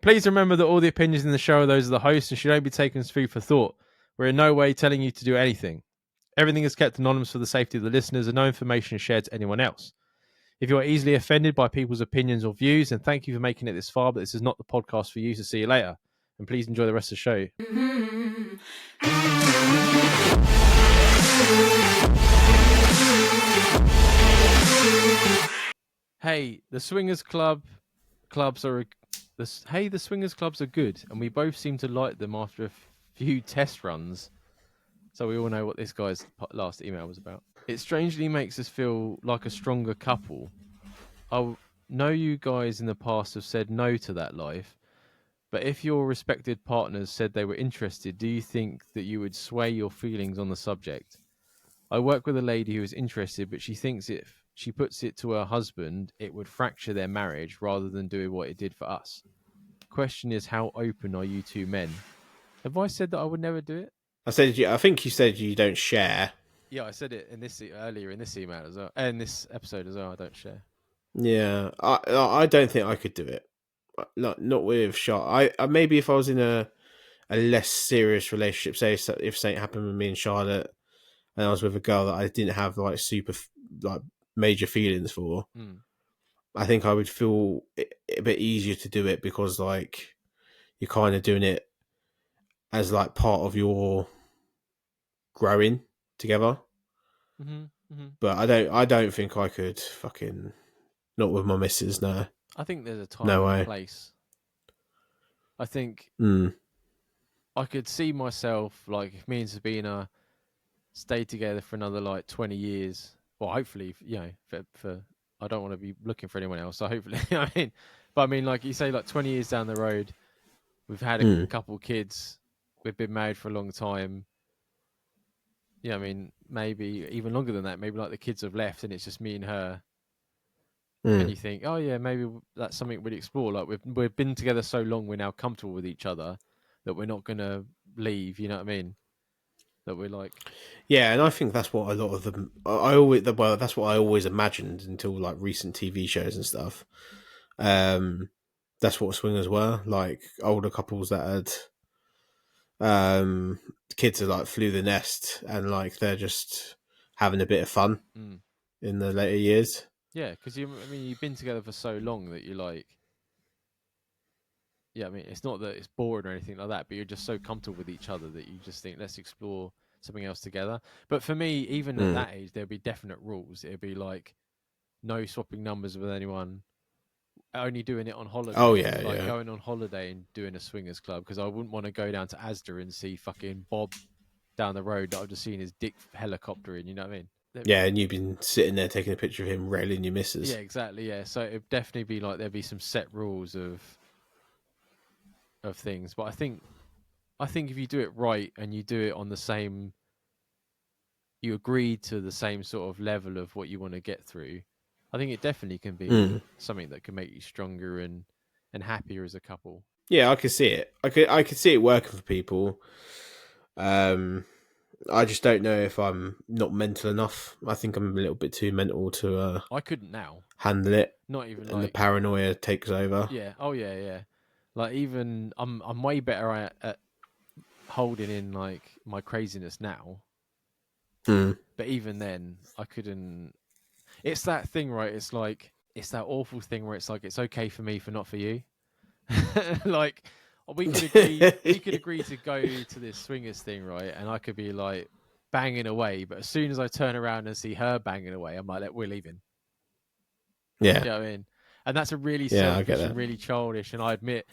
Please remember that all the opinions in the show are those of the host and should only be taken as food for thought. We're in no way telling you to do anything. Everything is kept anonymous for the safety of the listeners and no information is shared to anyone else. If you are easily offended by people's opinions or views, then thank you for making it this far, but this is not the podcast for you, so see you later. And please enjoy the rest of the show. Hey, the Swingers clubs are the Swingers clubs are good, and we both seem to like them after a few test runs. So we all know what this guy's last email was about. It strangely makes us feel like a stronger couple. I know you guys in the past have said no to that life, but if your respected partners said they were interested, do you think that you would sway your feelings on the subject? I work with a lady who is interested, but she thinks if she puts it to her husband, it would fracture their marriage rather than do what it did for us. Question is, how open are you two men? Have I said that I would never do it? I think you said you don't share. Yeah, I said it in this earlier in this email as well, in this episode as well. I don't share. Yeah, I don't think I could do it. Not with Charlotte. I maybe if I was in a less serious relationship, say if something happened with me and Charlotte, and I was with a girl that I didn't have like super like major feelings for, I think I would feel a bit easier to do it because like you're kind of doing it as like part of your growing together. But I don't think I could fucking not with my missus. No, I think there's a time and a place. I think I could see myself like if me and Sabina stayed together for another like 20 years. Well, hopefully, you know, for I don't want to be looking for anyone else. So hopefully, I mean, like you say, like 20 years down the road, we've had a couple kids, we've been married for a long time. Yeah, I mean, maybe even longer than that. Maybe like the kids have left and it's just me and her. And you think, oh yeah, maybe that's something we'd explore. Like we've been together so long, we're now comfortable with each other that we're not gonna leave. You know what I mean? That we're like, yeah, and I think that's what a lot of them. That's what I always imagined until like recent TV shows and stuff. That's what swingers were, like older couples that had kids that like flew the nest and like they're just having a bit of fun in the later years. Yeah, because you've been together for so long that you're like, yeah, I mean, it's not that it's boring or anything like that, but you're just so comfortable with each other that you just think, let's explore something else together. But for me, even at that age, there'd be definite rules. It'd be like no swapping numbers with anyone, only doing it on holiday. Oh yeah, like going on holiday and doing a swingers club because I wouldn't want to go down to Asda and see fucking Bob down the road that I've just seen his dick helicoptering. You know what I mean? Yeah, and you've been sitting there taking a picture of him railing your missus. Yeah, exactly. Yeah, so it'd definitely be like there'd be some set rules of things. But I think if you do it right and you do it on the same, you agree to the same sort of level of what you want to get through. I think it definitely can be something that can make you stronger and happier as a couple. Yeah, I could see it. I could see it working for people. I just don't know if I'm not mental enough. I think I'm a little bit too mental to. I couldn't now handle it. Not even and like the paranoia takes over. Yeah. Oh yeah, yeah. Like even I'm way better at holding in like my craziness now. But even then, I couldn't. It's that thing, right? It's like it's that awful thing where it's like it's okay for me, for not for you. Like we could agree to go to this swingers thing, right? And I could be like banging away, but as soon as I turn around and see her banging away, I'm like, we're leaving. Yeah. You know what I mean? And that's a really selfish and really childish, and I admit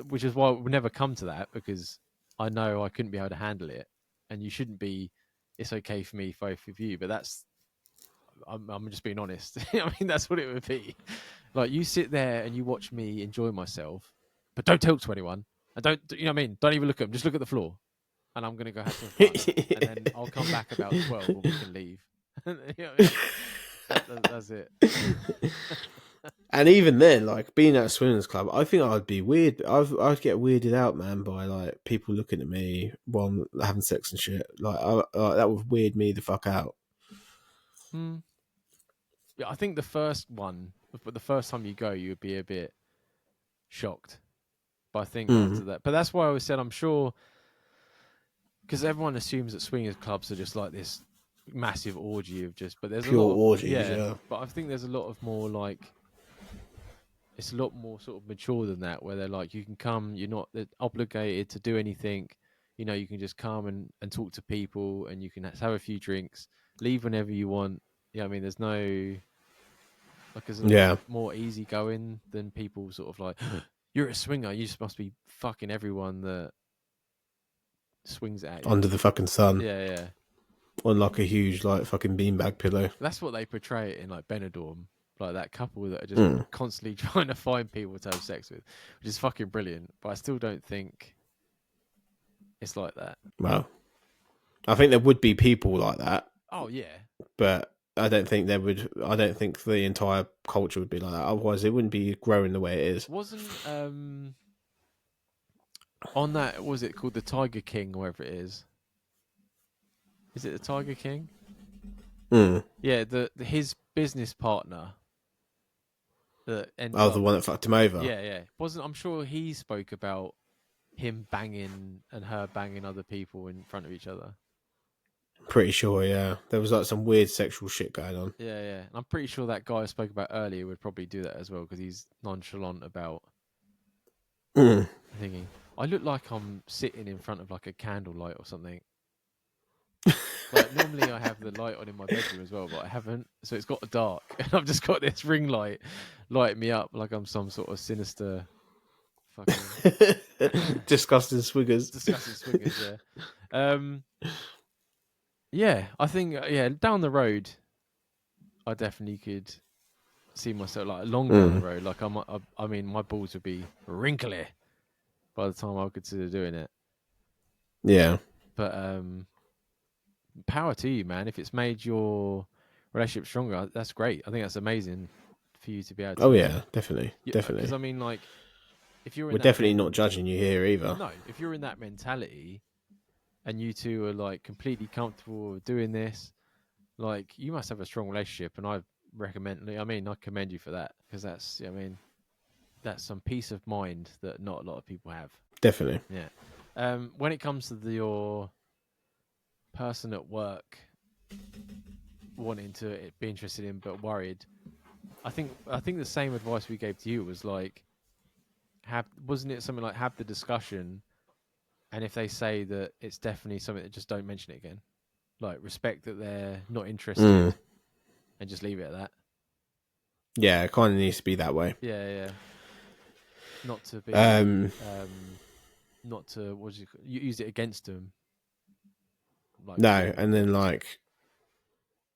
which is why we'll never come to that, because I know I couldn't be able to handle it, and you shouldn't be. It's okay for me, both of you, but I'm just being honest. I mean, that's what it would be. Like you sit there and you watch me enjoy myself, but don't talk to anyone, and don't, you know what I mean? Don't even look at them. Just look at the floor, and I'm gonna go have some fun, and then I'll come back about 12, and we can leave. You know what I mean? That's it. And even then, like being at a swingers club, I think I'd be weird. I'd get weirded out, man, by like people looking at me while I'm having sex and shit. Like, that would weird me the fuck out. Yeah, I think the first time you go, you would be a bit shocked. But I think after that, but that's why I always said I'm sure, because everyone assumes that swingers clubs are just like this massive orgy of just. But there's Pure a lot of orgies, yeah. But I think there's a lot of more like. It's a lot more sort of mature than that, where they're like, you can come, you're not obligated to do anything. You know, you can just come and talk to people, and you can have a few drinks, leave whenever you want. Yeah, I mean, there's no like, it's a lot more easygoing than people sort of like, you're a swinger, you just must be fucking everyone that swings at you. Under the fucking sun. Yeah. On like a huge like fucking beanbag pillow. That's what they portray it in like Benidorm. Like that couple that are just constantly trying to find people to have sex with, which is fucking brilliant. But I still don't think it's like that. Well, I think there would be people like that. Oh yeah, but I don't think there would. I don't think the entire culture would be like that. Otherwise, it wouldn't be growing the way it is. Wasn't on that? What was it called, the Tiger King, or whatever it is? Is it the Tiger King? Yeah, his business partner. The one that fucked him over. Yeah. I'm sure he spoke about him banging and her banging other people in front of each other. Pretty sure, yeah. There was like some weird sexual shit going on. Yeah. And I'm pretty sure that guy I spoke about earlier would probably do that as well, because he's nonchalant about thinking. I look like I'm sitting in front of like a candlelight or something. Like normally I have the light on in my bedroom as well, but I haven't, so it's got dark, and I've just got this ring light lighting me up like I'm some sort of sinister fucking disgusting swingers. Yeah, I think down the road, I definitely could see myself like along down the road. Like I mean, my balls would be wrinkly by the time I would consider doing it. Yeah, but power to you, man. If it's made your relationship stronger, that's great. I think that's amazing for you to be able to. Oh yeah, definitely. Because I mean, like, if you're in we're definitely not judging you here either. No, if you're in that mentality, and you two are like completely comfortable with doing this, like, you must have a strong relationship. And I commend you for that, because that's some peace of mind that not a lot of people have. Definitely. Yeah. When it comes to your person at work wanting to be interested in but worried, I think the same advice we gave to you was like, wasn't it something like, have the discussion, and if they say that it's definitely something, that just don't mention it again. Like, respect that they're not interested and just leave it at that. Yeah, it kind of needs to be that way. Yeah. Not to be not to use it against them. Like, no, and then like,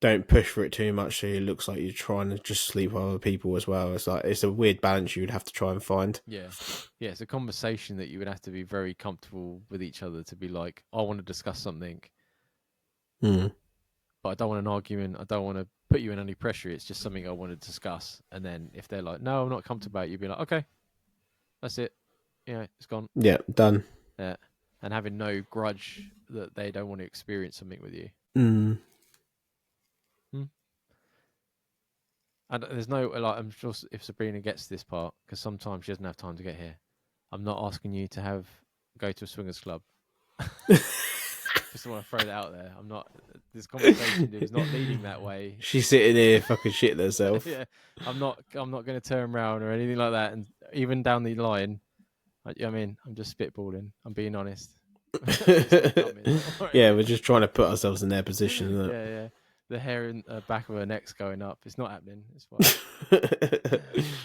don't push for it too much, so it looks like you're trying to just sleep with other people as well. It's like, it's a weird balance you would have to try and find. Yeah, it's a conversation that you would have to be very comfortable with each other to be like, I want to discuss something, but I don't want an argument. I don't want to put you in any pressure. It's just something I want to discuss. And then if they're like, no, I'm not comfortable about it, you'd be like, okay, that's it. Yeah, it's gone. Yeah, done. Yeah, and having no grudge that they don't want to experience something with you. And there's no, like, I'm sure if Sabrina gets to this part, because sometimes she doesn't have time to get here, I'm not asking you to go to a swingers club. Just want to throw that out there. I'm not. This conversation is not leading that way. She's sitting here fucking shitting herself. Yeah, I'm not going to turn around or anything like that. And even down the line, I mean, I'm just spitballing. I'm being honest. Yeah, we're just trying to put ourselves in their position. Isn't it? Yeah. The hair in the back of her neck's going up. It's not happening. It's fine.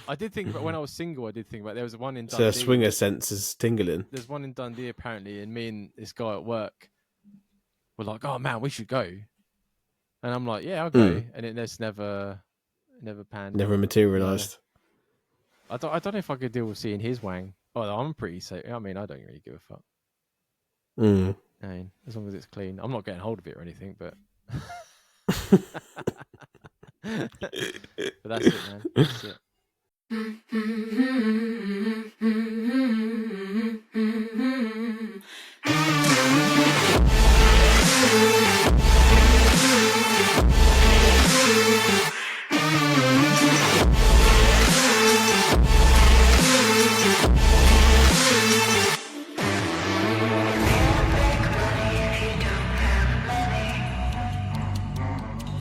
I did think about when I was single. I did think about there was one in Dundee. So a swinger sense is tingling. There's one in Dundee apparently, and me and this guy at work were like, "Oh man, we should go." And I'm like, "Yeah, I'll go." And it just never panned. Never materialised. I don't know if I could deal with seeing his wang. Oh, I'm pretty safe. I mean, I don't really give a fuck. I mean, as long as it's clean. I'm not getting hold of it or anything, but. But that's it, man. That's it.